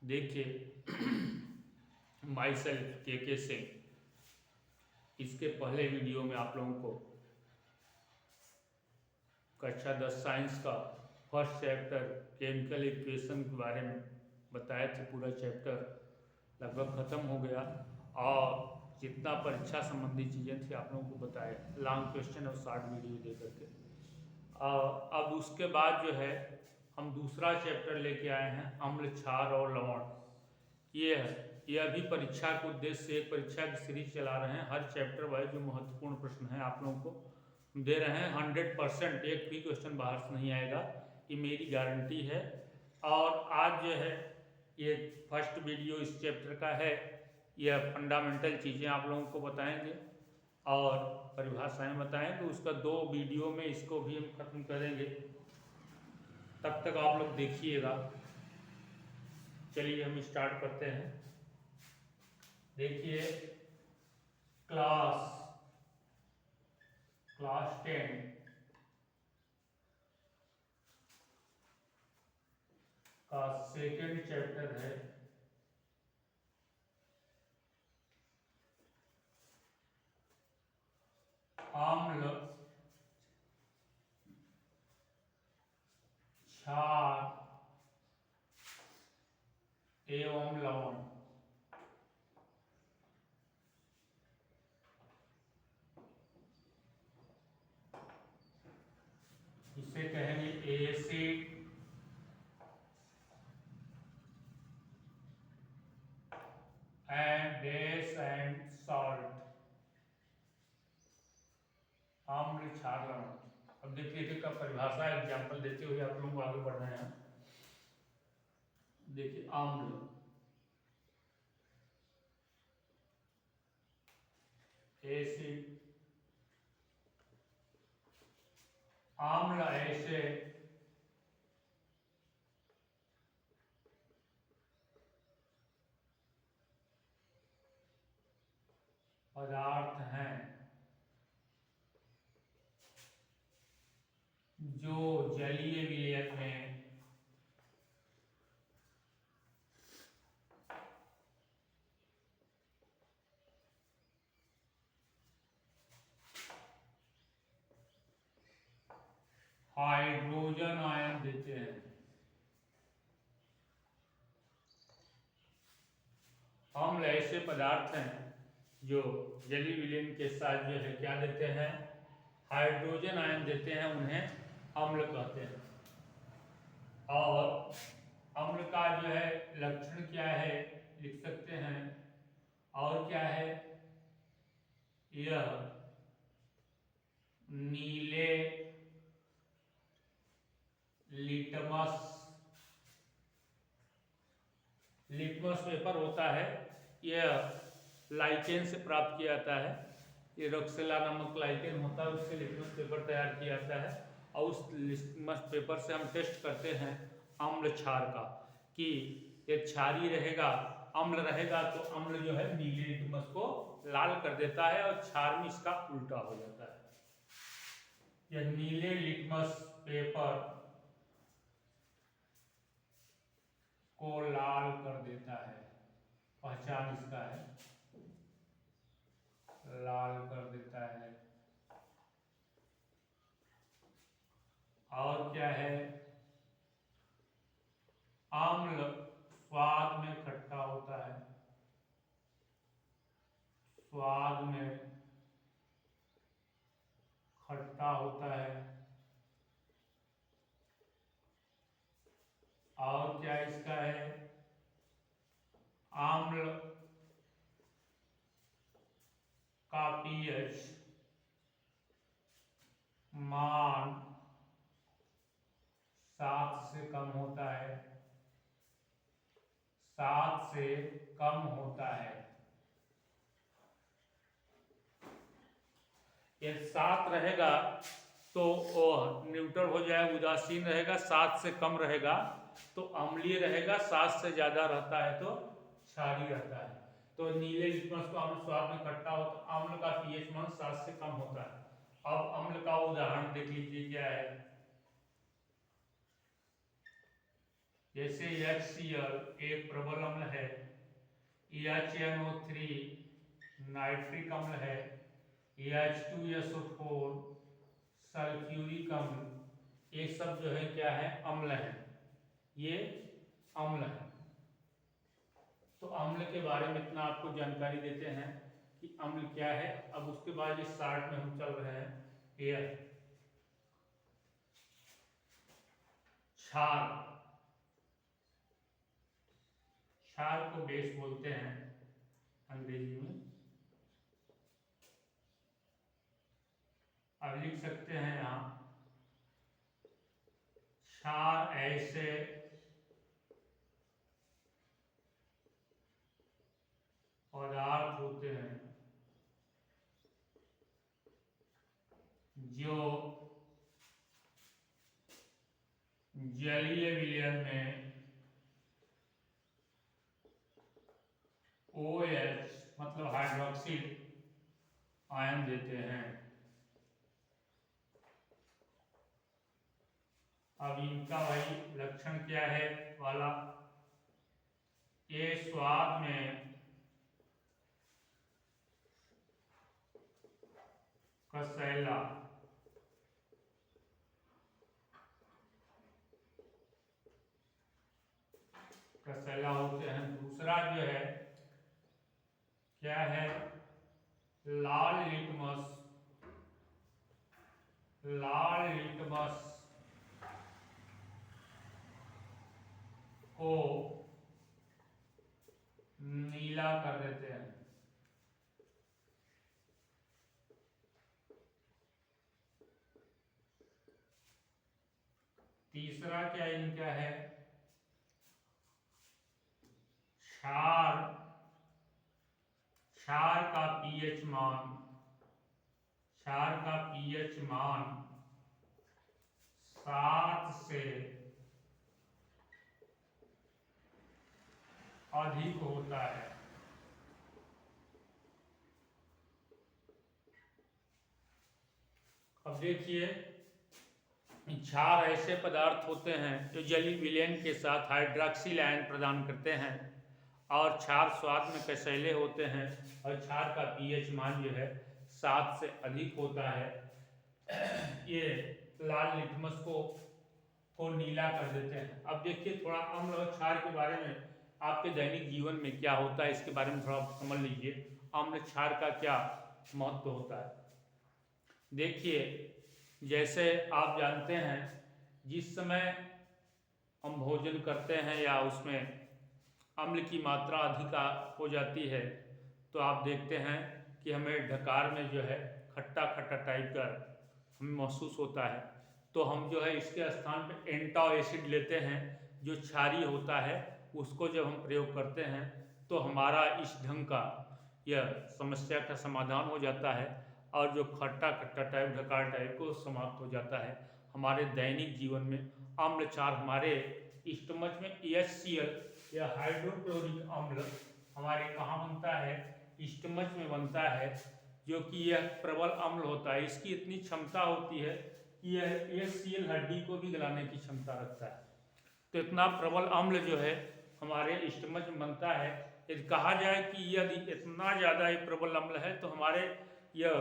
देखिए my self के सिंह। इसके पहले वीडियो में आप लोगों को कक्षा 10 साइंस का फर्स्ट चैप्टर केमिकल इक्वेशन के बारे में बताए थे। पूरा चैप्टर लगभग ख़त्म हो गया और जितना परीक्षा संबंधी चीज़ें थी आप लोगों को बताए, लॉन्ग क्वेश्चन और शॉर्ट वीडियो दे करके। अब उसके बाद जो है हम दूसरा चैप्टर लेके आए हैं, अम्ल, क्षार और लवण। ये है, ये अभी परीक्षा के उद्देश्य से एक परीक्षा की सीरीज चला रहे हैं। हर चैप्टर वाइज जो महत्वपूर्ण प्रश्न है आप लोगों को दे रहे हैं। 100% एक भी क्वेश्चन बाहर से नहीं आएगा, ये मेरी गारंटी है। और आज जो है ये फर्स्ट वीडियो इस चैप्टर का है। यह फंडामेंटल चीज़ें आप लोगों को बताएंगे और परिभाषाएं बताएंगे। उसका 2 वीडियो में इसको भी हम खत्म करेंगे, तब तक आप लोग देखिएगा। चलिए हम स्टार्ट करते हैं। देखिए क्लास 10 का सेकेंड चैप्टर है अम्ल, क्षार एवं लवण। इसे कहेंगे acid and base and salt. अम्ल, क्षार, लवण। अब देखिए इसका परिभाषा एग्जाम्पल देते हुए आप लोगों को आगे बढ़ रहे हैं। देखिए अम्ल, एसिड। अम्ल ऐसे पदार्थ हैं जो जलीय विलयन में हाइड्रोजन आयन देते हैं। अम्ल ऐसे पदार्थ हैं जो जलीय विलयन के साथ जो है क्या देते हैं, हाइड्रोजन आयन देते हैं, उन्हें अम्ल कहते हैं। और अम्ल का जो है लक्षण क्या है लिख सकते हैं, और क्या है, यह नीले लिटमस पेपर होता है, यह लाइकेन से प्राप्त किया जाता है। ये रोक्सेला नामक लाइकेन होता है, उससे लिटमस पेपर तैयार किया जाता है। और उस लिटमस पेपर से हम टेस्ट करते हैं अम्ल क्षार का, कि ये क्षारीय रहेगा, अम्ल रहेगा तो अम्ल जो है नीले लिटमस को लाल कर देता है और क्षार में इसका उल्टा हो जाता है। यह नीले लिटमस पेपर को लाल कर देता है, पहचान इसका है, लाल कर देता है। और क्या है, अम्ल स्वाद में खट्टा होता है, स्वाद में खट्टा होता है। और क्या इसका है, अम्ल का पीएच मान 7 से कम होता है, 7 से कम होता है। यदि 7 रहेगा तो न्यूट्रल हो जाएगा, उदासीन रहेगा। 7 से कम रहेगा तो अम्लीय रहेगा, 7 से ज्यादा रहता है तो क्षारीय रहता है। तो नीले लिटमस को अम्ल स्वाद में खट्टा होता, अम्ल का पीएच मान 7 से कम होता है। अब अम्ल का उदाहरण देख लीजिए क्या है। जैसे HCl एक प्रबल अम्ल है, EHNO3 नाइट्रिक अम्ल है, H2SO4 सल्फ्यूरिक अम्ल, ये सब जो है क्या है, अम्ल है, ये अम्ल है। तो अम्ल के बारे में इतना आपको जानकारी देते हैं कि अम्ल क्या है। अब उसके बाद इस चार्ट में हम चल रहे हैं, एयर क्षार, क्षार को बेस बोलते हैं अंग्रेजी में। अब लिख सकते हैं यहाँ, क्षार ऐसे पदार्थ होते हैं जो जलीय विलयन में OH मतलब हाइड्रोक्सिल आयन देते हैं। अब इनका भाई लक्षण क्या है वाला, ये स्वाद में कसैला, कसैला होते हैं। दूसरा जो है क्या है, लाल लिटमस, लाल लिटमस को नीला कर देते हैं। तीसरा क्या इनका है, क्षार, क्षार का पीएच मान, क्षार का पीएच मान 7 से अधिक होता है। अब देखिए, क्षार ऐसे पदार्थ होते हैं जो जलीय विलयन के साथ हाइड्रोक्सिल आयन प्रदान करते हैं, और क्षार स्वाद में कसैले होते हैं, और क्षार का पीएच मान जो है 7 से अधिक होता है। ये लाल लिटमस को नीला कर देते हैं। अब देखिए थोड़ा अम्ल और क्षार के बारे में आपके दैनिक जीवन में क्या होता है, इसके बारे में थोड़ा समझ लीजिए। अम्ल क्षार का क्या महत्व होता है। देखिए, जैसे आप जानते हैं, जिस समय हम भोजन करते हैं या उसमें अम्ल की मात्रा अधिक हो जाती है, तो आप देखते हैं कि हमें ढकार में जो है खट्टा खट्टा टाइप का हमें महसूस होता है। तो हम जो है इसके स्थान पे एंटा एसिड लेते हैं जो क्षारीय होता है, उसको जब हम प्रयोग करते हैं तो हमारा इस ढंग का यह समस्या का समाधान हो जाता है, और जो खट्टा खट्टा टाइप ढकार टाइप को समाप्त हो जाता है। हमारे दैनिक जीवन में अम्ल क्षार हमारे स्टमच में HCl या हाइड्रोक्लोरिक अम्ल हमारे कहाँ बनता है, स्टमच में बनता है, जो कि यह प्रबल अम्ल होता है। इसकी इतनी क्षमता होती है कि यह HCl हड्डी को भी गलाने की क्षमता रखता है। तो इतना प्रबल अम्ल जो है हमारे स्टमच में बनता है। यदि कहा जाए कि यदि इतना ज़्यादा ये प्रबल अम्ल है तो हमारे यह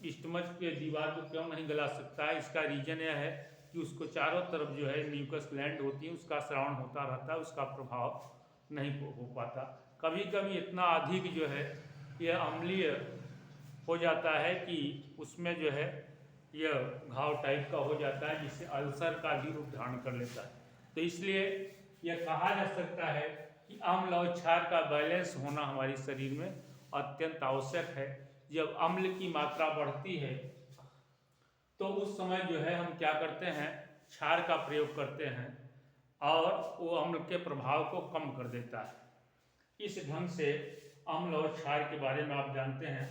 स्टमच के दीवार को क्यों नहीं गला सकता है। इसका रीजन यह है कि उसको चारों तरफ जो है म्यूकस ग्लैंड होती है, उसका श्रावण होता रहता है, उसका प्रभाव नहीं हो पाता। कभी कभी इतना अधिक जो है यह अम्लीय हो जाता है कि उसमें जो है यह घाव टाइप का हो जाता है, जिससे अल्सर का भी रूप धारण कर लेता है। तो इसलिए यह कहा जा सकता है कि अम्ल और क्षार का बैलेंस होना हमारे शरीर में अत्यंत आवश्यक है। जब अम्ल की मात्रा बढ़ती है तो उस समय जो है हम क्या करते हैं, क्षार का प्रयोग करते हैं, और वो अम्ल के प्रभाव को कम कर देता है। इस ढंग से अम्ल और क्षार के बारे में आप जानते हैं।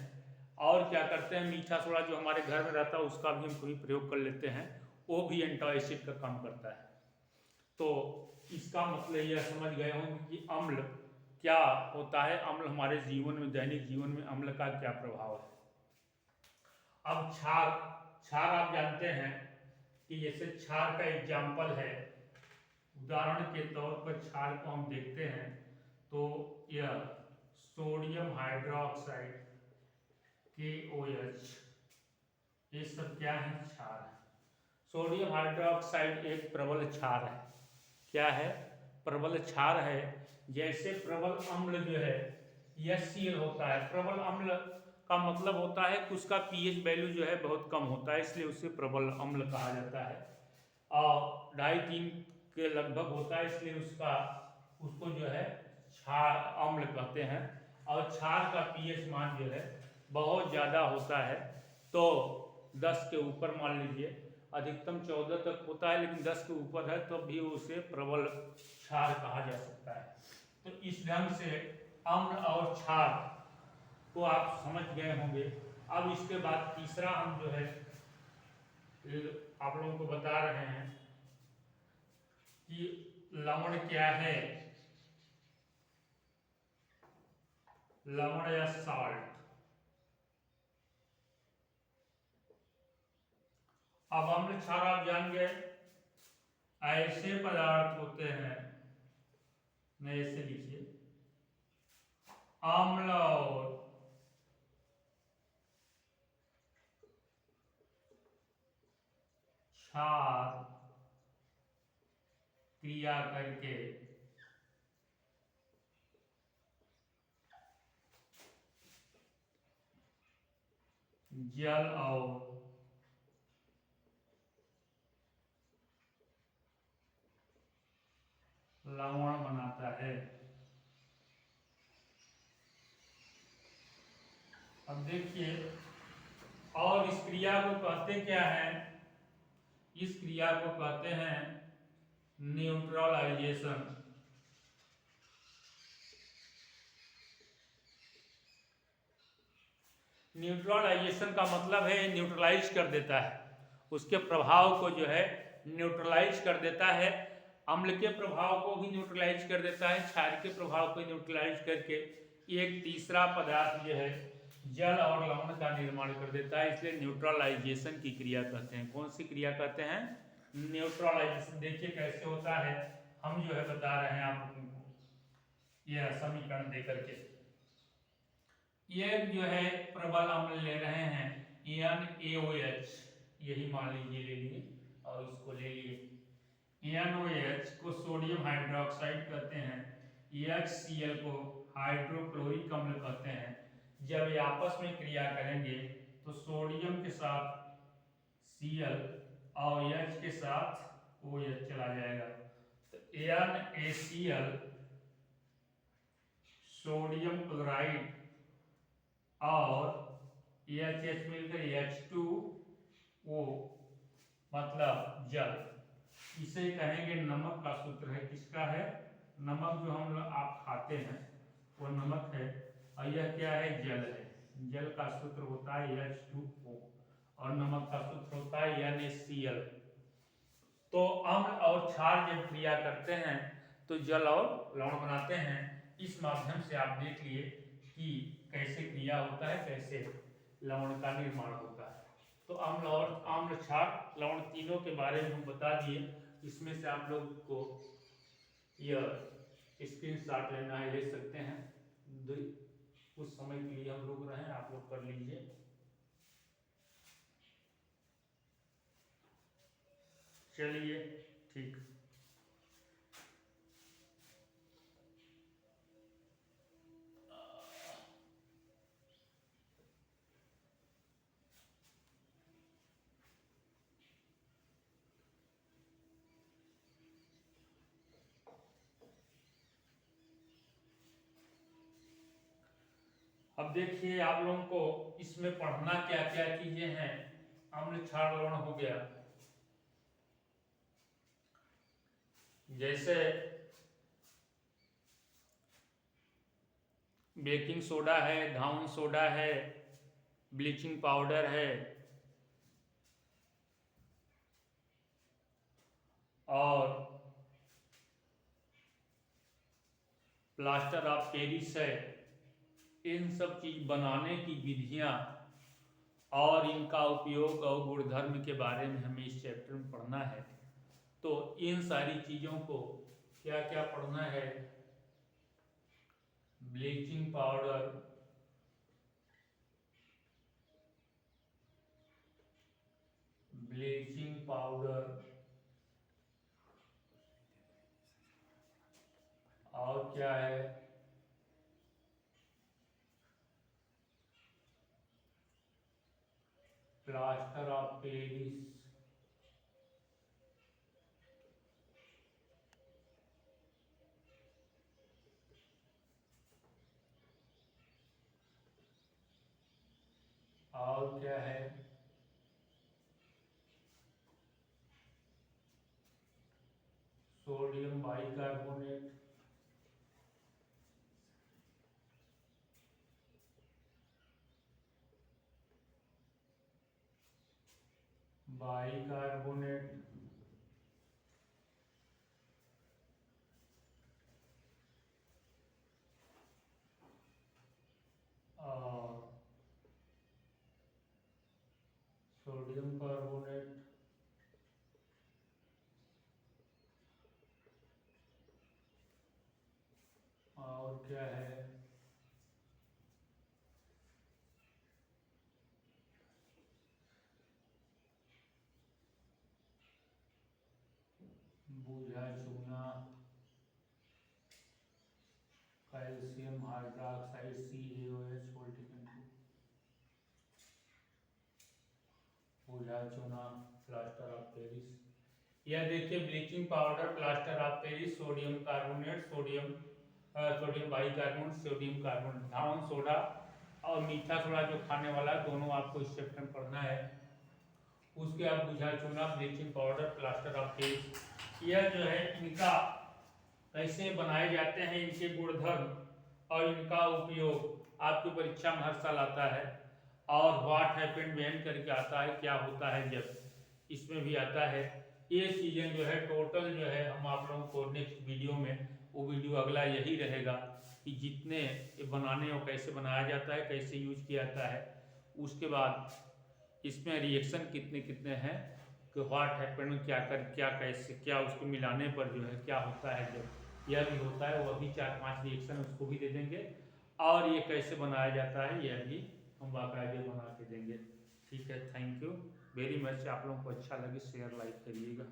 और क्या करते हैं, मीठा सोडा जो हमारे घर में रहता है उसका भी हम कभी प्रयोग कर लेते हैं, वो भी एंटी एसिड का काम करता है। तो इसका मतलब यह समझ गए होंगे कि अम्ल क्या होता है, अम्ल हमारे जीवन में, दैनिक जीवन में अम्ल का क्या प्रभाव है। अब क्षार, क्षार आप जानते हैं कि जैसे क्षार का एग्जाम्पल है उदाहरण के तौर पर क्षार को हम देखते हैं तो यह सोडियम हाइड्रोक्साइड KOH, ये सब क्या है? क्षार है। सोडियम हाइड्रोक्साइड एक प्रबल क्षार है। क्या है? प्रबल क्षार है। जैसे प्रबल अम्ल जो है HCl होता है, प्रबल अम्ल का मतलब होता है कि उसका pH वैल्यू जो है बहुत कम होता है, इसलिए उसे प्रबल अम्ल कहा जाता है। और 2.5-3 के लगभग होता है, इसलिए उसको जो है क्षार अम्ल कहते हैं। और क्षार का pH मान जो है बहुत ज़्यादा होता है, तो 10 के ऊपर मान लीजिए, अधिकतम 14 तक होता है, लेकिन 10 के ऊपर है तो भी उसे प्रबल क्षार कहा जा सकता है। तो इस ढंग से अम्ल और क्षार को आप समझ गए होंगे। अब इसके बाद तीसरा हम जो है आप लोगों को बता रहे हैं कि लवण क्या है। लवण या साल्ट। अब अम्ल क्षार आप जान गए, ऐसे पदार्थ होते हैं, मैं ऐसे लिखिए, अम्ल और क्षार क्रिया करके जल और लवण बनाता है। अब देखिए, और इस क्रिया को कहते क्या है? इस क्रिया को कहते हैं न्यूट्रलाइजेशन। न्यूट्रलाइजेशन का मतलब है न्यूट्रलाइज कर देता है, उसके प्रभाव को जो है न्यूट्रलाइज कर देता है। अम्ल के प्रभाव को भी न्यूट्रलाइज कर देता है, क्षार के प्रभाव को न्यूट्रलाइज करके एक तीसरा पदार्थ जो है जल और लवण का निर्माण कर देता है, इसलिए न्यूट्रलाइजेशन की क्रिया कहते हैं। कौन सी क्रिया कहते हैं? न्यूट्रलाइजेशन। देखिए कैसे होता है, हम जो है बता रहे हैं आप लोगों को यह समीकरण देकर के। एक जो है प्रबल अम्ल ले रहे हैं NaOH, यही मान लीजिए ले लिए और इसको ले लिए। NaOH को सोडियम हाइड्रोक्साइड कहते हैं, HCl को हाइड्रोक्लोरिक अम्ल कहते हैं। जब ये आपस में क्रिया करेंगे तो सोडियम के साथ Cl और H के साथ OH चला जाएगा, तो NaCl सोडियम क्लोराइड और HH मिलकर H2O मतलब जल, इसे कहेंगे नमक का सूत्र है। किसका है? नमक जो हम आप खाते हैं वो नमक है, और यह क्या है? जल है। जल का सूत्र होता है H2O और नमक का सूत्र होता है NaCl। तो अम्ल और क्षार जब क्रिया करते हैं तो जल और लवण बनाते हैं। इस माध्यम से आप देख लिए कि कैसे क्रिया होता है, कैसे लवण का निर्माण होता है। तो अम्ल और अम्ल, क्षार, लवण तीनों के बारे में हम बता दिए। इसमें से आप लोग को यह स्क्रीनशॉट लेना है, ले सकते हैं। कुछ समय के लिए हम रुक रहे हैं, आप लोग कर लीजिए। चलिए ठीक। अब देखिए, आप लोगों को इसमें पढ़ना क्या क्या चीजें हैं। अम्ल, क्षार, लवण हो गया, जैसे बेकिंग सोडा है, धाउन सोडा है, ब्लीचिंग पाउडर है, और प्लास्टर ऑफ पेरिस है। इन सब चीज बनाने की विधियां और इनका उपयोग और गुणधर्म के बारे में हमें इस चैप्टर में पढ़ना है। तो इन सारी चीज़ों को क्या क्या पढ़ना है, ब्लीचिंग पाउडर, ब्लीचिंग पाउडर और क्या है, प्लास्टर ऑफ पेरिस, और क्या है, सोडियम बाइकार्बोनेट, बाइकार्बोनेट और सोडियम कार्बोनेट और क्या है, बुझा चूना, कैल्शियम हाइड्रोक्साइड CaOH बुझा चूना, प्लास्टर ऑफ पेरिस। यह देखिए bleaching powder, plaster of Paris, sodium carbonate, sodium bicarbonate, sodium carbonate, Dhawan soda और मीठा सोडा जो खाने वाला, दोनों आपको इस चैप्टर में पढ़ना है। उसके बाद बुझा चूना, bleaching powder, plaster of Paris, यह जो है इनका कैसे बनाए जाते हैं, इनके गुणधर्म और इनका उपयोग आपकी परीक्षा में हर साल आता है। और व्हाट हैपेंड व्हेन करके आता है, क्या होता है जब, इसमें भी आता है। ये चीज़ें जो है टोटल जो है हम आप लोगों को नेक्स्ट वीडियो में, वो वीडियो अगला यही रहेगा कि जितने ये बनाने और कैसे बनाया जाता है, कैसे यूज किया जाता है, उसके बाद इसमें रिएक्शन कितने कितने हैं कि व्हाट हैपेंड क्या कैसे क्या उसको मिलाने पर जो है क्या होता है, जब यह भी होता है, वो अभी 4-5 रिएक्शन उसको भी दे देंगे। और ये कैसे बनाया जाता है यह भी हम बाकायदे बना के देंगे। ठीक है, थैंक यू वेरी मच। आप लोगों को अच्छा लगे शेयर लाइक करिएगा।